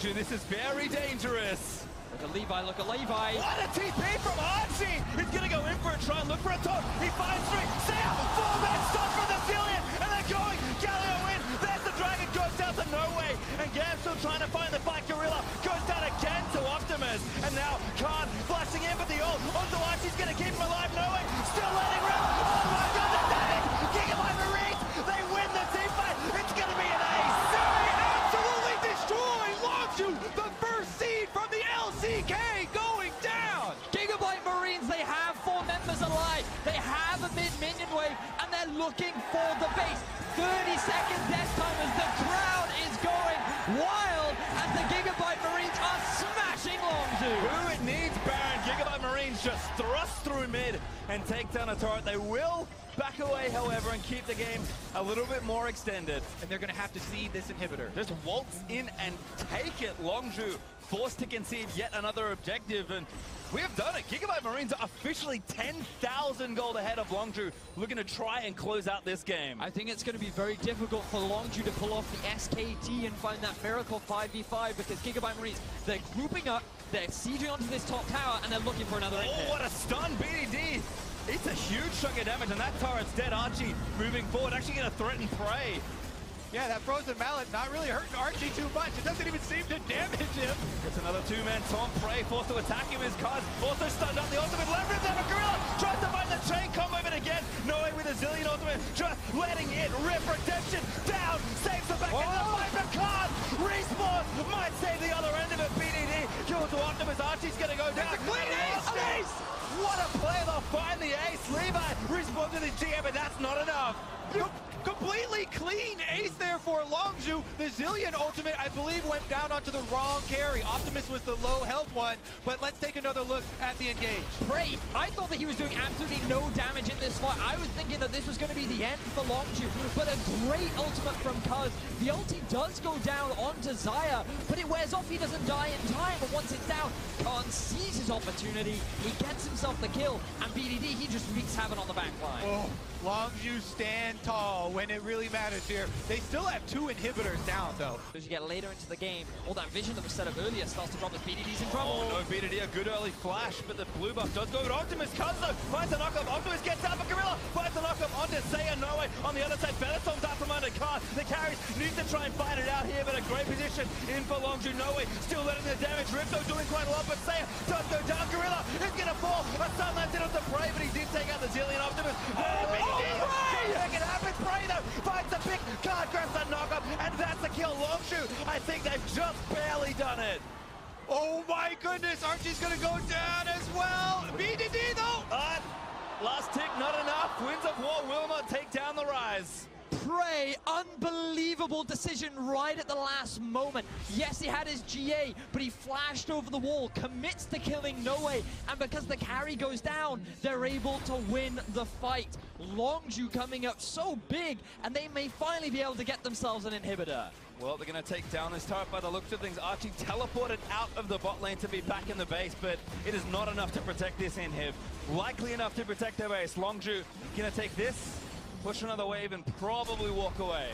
Longzhu. This is very dangerous. Look at Levi, look at Levi. What a TP from Archie! He's gonna go in for a try and look for a top. He finds three. Sam, full-man stop from the Zillion, and they're going. Galio in. There's the Dragon, goes down to No Way, and Gam still trying to find the fight. Gorilla goes down again to Optimus, and now Khan flashing in for the ult. Onto Archie's gonna keep him alive. No Way, still letting rip. Oh my God, the damage! Gigabyte Marines, they win the team fight. It's gonna be an ace. They absolutely destroy Longzhu, the first seed from the LCK going down. Gigabyte Marines, they have 4 members alive. They have a mid-minion wave, and they're looking for the base. 30-second death time as the crowd is going wild as the Gigabyte Marines are smashing Longzhu. Who it needs, Baron. Gigabyte Marines just thrust through mid and take down a turret. They will back away, however, and keep the game a little bit more extended. And they're going to have to seed this inhibitor. Just waltz in and take it. Longzhu forced to concede yet another objective, and we have done it. Gigabyte Marines are officially 10,000 gold ahead of Longzhu, looking to try and close out this game. I think it's going to be very difficult for Longzhu to pull off the SKT and find that miracle 5v5 because Gigabyte Marines, they're grouping up, they're sieging onto this top tower, and they're looking for another hit. Oh, what a stun, BDD! It's a huge chunk of damage, and that turret's dead. Archie moving forward, actually going to threaten Prey. Yeah, that frozen mallet not really hurting Archie too much. It doesn't even seem to damage him. It's another 2-man taunt. Prey forced to attack him. His cards also stunned up. The ultimate leverage of a Gorilla tries to find the chain combo of it again. No Way with a Zillion ultimate, just letting it rip. Redemption down, saves the back end of the fight. The card respawn might save the other end of it. BDD kills to Optimus. Archie's gonna go down. It's a clean ace! What a play! They'll find the ace. Levi respawn to the GM, but that's not enough. Completely clean ace there for Longzhu. The Zillion ultimate, I believe, went down onto the wrong carry. Optimus was the low health one, but let's take another look at the engage. Prey, I thought that he was doing absolutely no damage in this fight. I was thinking that this was going to be the end for Longzhu, but a great ultimate from Cuz. The ulti does go down onto Xayah, but it wears off. He doesn't die in time, but once it's down, Khan sees his opportunity. He gets himself the kill, and BDD, he just wreaks havoc on the back line. Oh, Longzhu stand tall when it really matters here. They still have 2 inhibitors down, though. As you get later into the game, all that vision that was set up earlier starts to drop as BDD's in trouble. Oh, no, BDD, a good early flash, but the blue buff does go with Optimus. Cuz, though, finds a knockup. Optimus gets out for Gorilla, finds a knockup onto Xayah. No Way on the other side. Bellatom's out from under Khan. The carries need to try and fight it out here, but a great position in for Longzhu. No Way still letting the damage. Ripto doing quite a lot, but Xayah does go down. Gorilla is going to fall. A stun lands in onto Prey, but he did take out the Zillion Optimus. Make it happen. Prey, though, finds the big card, grabs that knockup, and that's the kill. Longzhu, I think they've just barely done it. Oh my goodness, Archie's gonna go down as well. BDD though. Last tick, not enough. Winds of War will not take down the Rise. Prey, unbelievable decision right at the last moment. Yes, he had his GA, but he flashed over the wall, commits to killing No Way, and because the carry goes down, they're able to win the fight. Longzhu coming up so big, and they may finally be able to get themselves an inhibitor. Well, they're going to take down this turret by the looks of things. Archie teleported out of the bot lane to be back in the base, but it is not enough to protect this inhib. Likely enough to protect their base. Longzhu going to take this, push another wave, and probably walk away.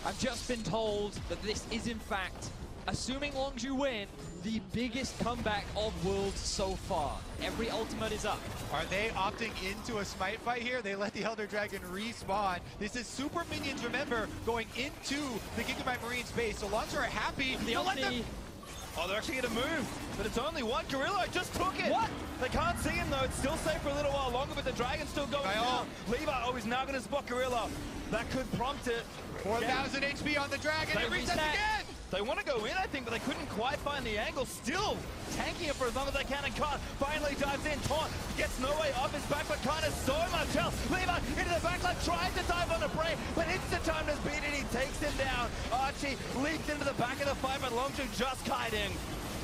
I've just been told that this is, in fact, assuming Longzhu win, the biggest comeback of Worlds so far. Every ultimate is up. Are they opting into a smite fight here? They let the Elder Dragon respawn. This is super minions, remember, going into the Gigabyte Marines base. So Longzhu are happy. The ulti. Oh, they're actually going to move, but it's only one. Gorilla just took it. What? They can't see him, though. It's still safe for a little while longer, but the Dragon's still going down. Levi, oh, he's now going to spot Gorilla. That could prompt it. 4,000 HP on the Dragon. It resets again. They want to go in, I think, but they couldn't quite find the angle. Still tanking it for as long as they can, and Khan finally dives in. Taunt gets No Way off his back, but Khan has so much health. Levi into the backline, tries to dive on a Prey, but instant time does beat it. He takes him down. Archie leaps into the back of the fight, but Longzhu just kiting.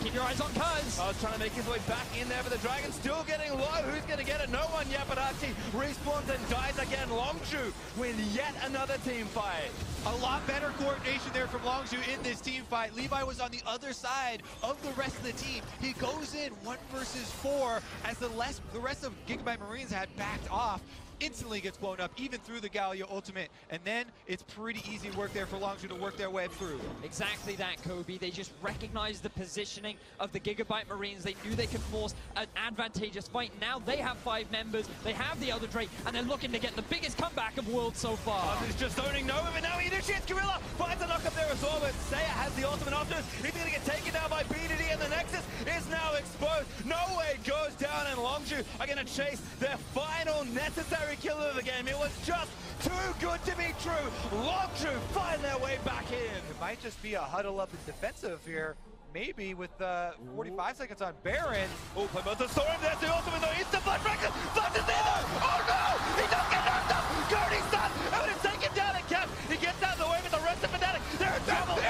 Keep your eyes on Cuz. I was trying to make his way back in there, but the Dragon still getting low. Who's going to get it? No one yet, but Archie respawns and dies again. Longzhu win yet another team fight. A lot better coordination there from Longzhu in this team fight. Levi was on the other side of the rest of the team. He goes in 1 versus 4 as the rest of Gigabyte Marines had backed off. instantly gets blown up, even through the Galio ultimate, and then it's pretty easy work there for Longzhu to work their way through. Exactly that, Kobe. They just recognized the positioning of the Gigabyte Marines. They knew they could force an advantageous fight. Now they have 5 members, they have the Elder Drake, and they're looking to get the biggest comeback of World so far. He's just owning Nova, but now he initiates Gorilla. Finds a knock up there as well, but Saya has the ultimate after. He's going to get taken down by BDD, and the Nexus is now exposed. No way goes down, and Longzhu are going to chase their final necessary kill of the game. It was just too good to be true. Longzhu find their way back in. It might just be a huddle up and defensive here. Maybe with 45 seconds on Baron. Oh, play both the storm. There's the ultimate though. It's the blood record. Flashes in there. Oh no! He does get knocked up. Cody's done. I'm going to take him down and cap. He gets out of the way with the rest of Fnatic. They're in trouble.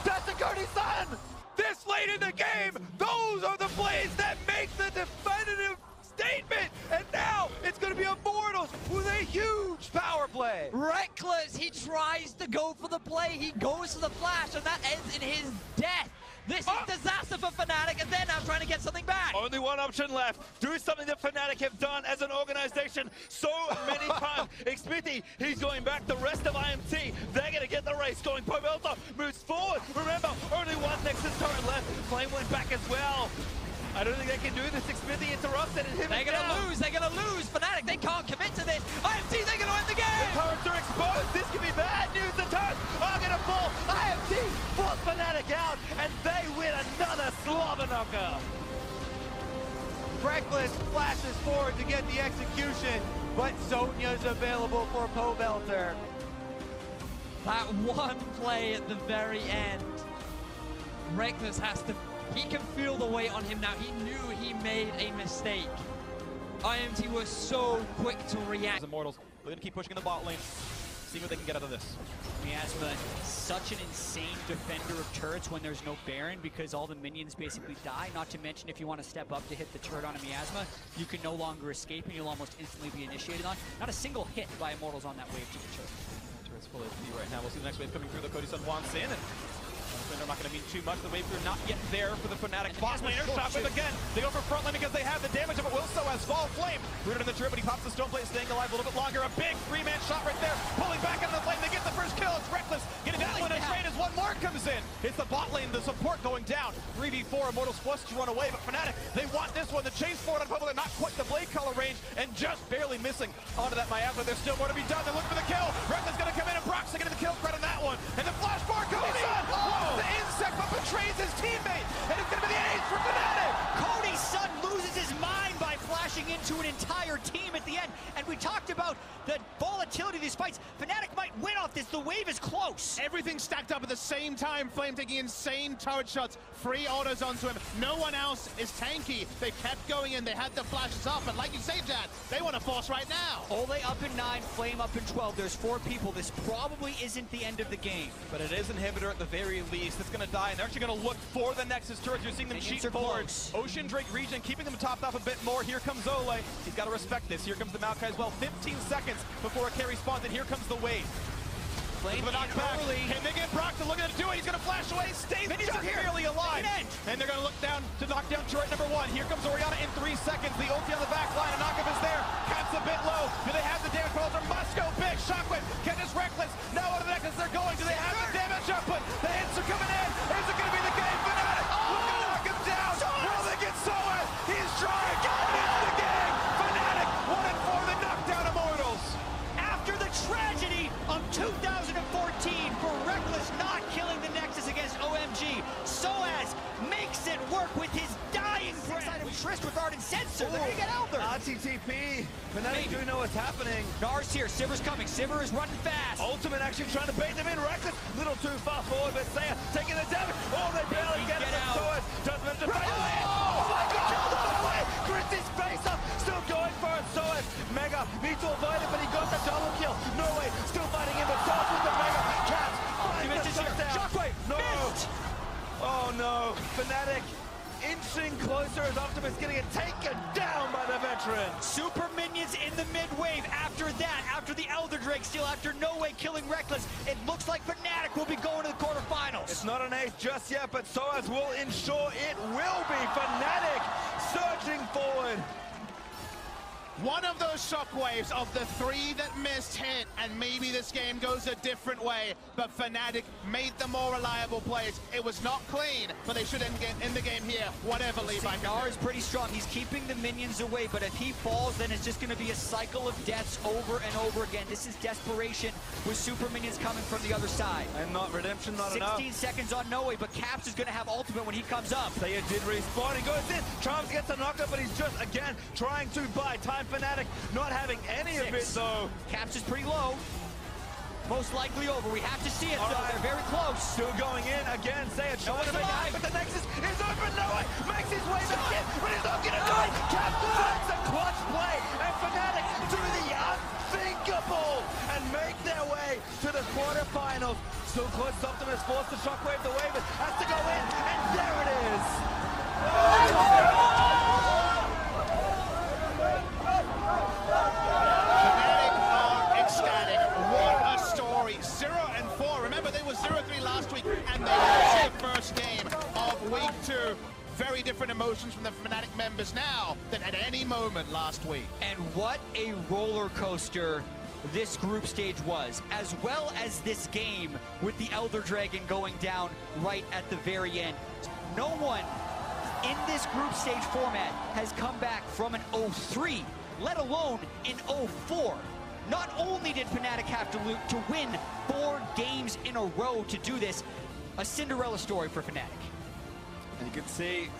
That's the Cody's son. This late in the game, those are the plays that make the definitive statement. And now it's going to be Immortals with a huge power play. Rekkles, he tries to go for the play, he goes for the flash, and that ends in his death. This is disaster for Fnatic, and they're now trying to get something back. Only one option left. Do something that Fnatic have done as an organization so many times. Xpiti, he's going back. The rest of IMT, they're going to get the race going. Pobelta moves forward. Remember, only one Nexus turret left. Flame went back as well. I don't think they can do this. Xpiti interrupts it and him They're gonna lose, they're gonna lose. Fnatic, they can't commit to this. IMT, they're gonna win the game. The turrets are exposed. This could be bad news. The turrets are gonna fall. IMT force Fnatic out, and they win another slobber knocker. Rekkles flashes forward to get the execution, but Sonya's available for Pobelter. That one play at the very end. Rekkles has to, he can feel the weight on him now. He knew he made a mistake. IMT was so quick to react. Immortals, they're gonna keep pushing in the bot lane, see what they can get out of this. Miasma, such an insane defender of turrets when there's no Baron, because all the minions basically die. Not to mention, if you want to step up to hit the turret on a Miasma, you can no longer escape and you'll almost instantly be initiated on. Not a single hit by Immortals on that wave to the turret. Turret's full of HP right now. We'll see the next wave coming through. The Cody Sun wants in, and they're not going to mean too much. The wave crew not yet there for the Fnatic bot laner. Shockwave again. They go for front lane because they have the damage of it. Will so has Fall Flame. Rooted in the turret, but he pops the stone plate, staying alive a little bit longer. A big 3-man shot right there. Pulling back into the flame. They get the first kill. It's Rekkles getting that one in trade as one more comes in. It's the bot lane, the support going down. 3v4. Immortals forced to run away, but Fnatic, they want this one. The chase forward on Public, not quite the blade color range, and just barely missing onto that Miasma. There's still more to be done. They're looking for the kill. Rekkles going to come in, and Brock's getting the kill credit on that one. And the flash bar Cody Sun. The insect, but betrays his teammate, and it's going to be the ace for Fnatic. Cody's son loses his mind by flashing into an entire team at the end. And we talked about the volatility of these fights. Fnatic might win off this. The wave is close. Everything stacked up at the same time. Flame taking insane turret shots. Free autos onto him. No one else is tanky. They kept going in. They had the flashes up. And like you say, Dad, they want to force right now. Ole up in 9, Flame up in 12. There's 4 people. This probably isn't the end of the game. But it is Inhibitor at the very least. It's going to die, and they're actually going to look for the Nexus turrets. You're seeing them cheat forward. Ocean Drake region, keeping them topped off a bit more. Here comes Ole. He's got to respect this. Here comes the Maokai as well. 15 seconds before a carry spawns, and here comes the wave. Flame the knockback. Can they get Brock to look at it do it? He's going to flash away. Stays just barely alive. And they're going to look down to knock down turret number 1. Here comes Orianna in 3 seconds. The ulti on the back line. A knockup is there. Cap's a bit low. Do they have the damage controls? Must go big. Shockwave catches Rekkles. Now on the Nexus they're going. Do they have the damage output? The hits are coming in. Is it going to be the game? Fnatic looking to knock him down. Will they get Soaz? He's trying. It's the game. Fnatic 1-4. The knockdown Immortals. After the tragedy of 2014 for Rekkles not killing the Nexus against OMG, Soaz makes it work with his dying breath. Trist with Ardent Sensor. They're going to get Elder. RTTP. Fnatic do know what's happening. Nars here. Sivir's coming. Sivir is running fast. Ultimate actually trying to bait them in. Rekkles, little too far forward, but Saya taking the damage. Oh, they barely get it. Soaz doesn't manage to fight away. Oh my God! Killed all the way. Christy's face up. Still going for it. Soaz. Mega needs to avoid it, but he got the double kill. No way. Still fighting him, but Soaz with the Mega. Caps. Finds the shutdown. Shockwave. No. Missed. Oh no. Fnatic inching closer as Optimus getting it taken down by the veteran. Super minions in the mid wave. After that, after the Elder Drake steal, after No Way killing Rekkles, it looks like Fnatic will be going to the quarterfinals. It's not an ace just yet, but Soaz will ensure it will be. Fnatic surging forward. One of those shockwaves of the 3 that missed hit, and maybe this game goes a different way, but Fnatic made the more reliable plays. It was not clean, but they should end the game here, whatever Levi can Gnar do. is pretty strong. He's keeping the minions away, but if he falls, then it's just going to be a cycle of deaths over and over again. This is desperation with super minions coming from the other side. And not redemption, not enough. 16 seconds on Noe, but Caps is going to have ultimate when he comes up. Saya did respawn, he goes in, Charms gets a knockup, but he's just, again, trying to buy time. Fnatic not having any of it, though. Caps is pretty low. Most likely over. We have to see it, though. Right. They're very close. Still going in, again, Saya trying to make alive. it, but the Nexus is open, Noah makes his way back in, but he's not gonna do it. Caps finds a clutch play, and Fnatic do the unthinkable and make their way to the quarterfinals. Still close, Optimus forced the shockwave, the wave has to go in, and there it is. Fnatic are ecstatic. What a story. 0-4. Remember, they were 0-3 last week, and they lost the first game of week 2. Very different emotions from the Fnatic members now than at any moment last week. And what a roller coaster this group stage was, as well as this game with the Elder Dragon going down right at the very end. No one in this group stage format has come back from an 0-3, let alone an 0-4. Not only did Fnatic have to win 4 games in a row to do this, a Cinderella story for Fnatic. And you can see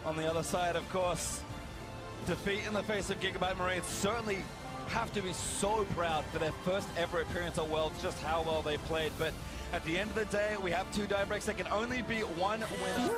on the other side, of course, defeat in the face of Gigabyte Marines certainly have to be so proud for their first ever appearance at Worlds, just how well they played. But at the end of the day, we have 2 die breaks. There can only be one winner.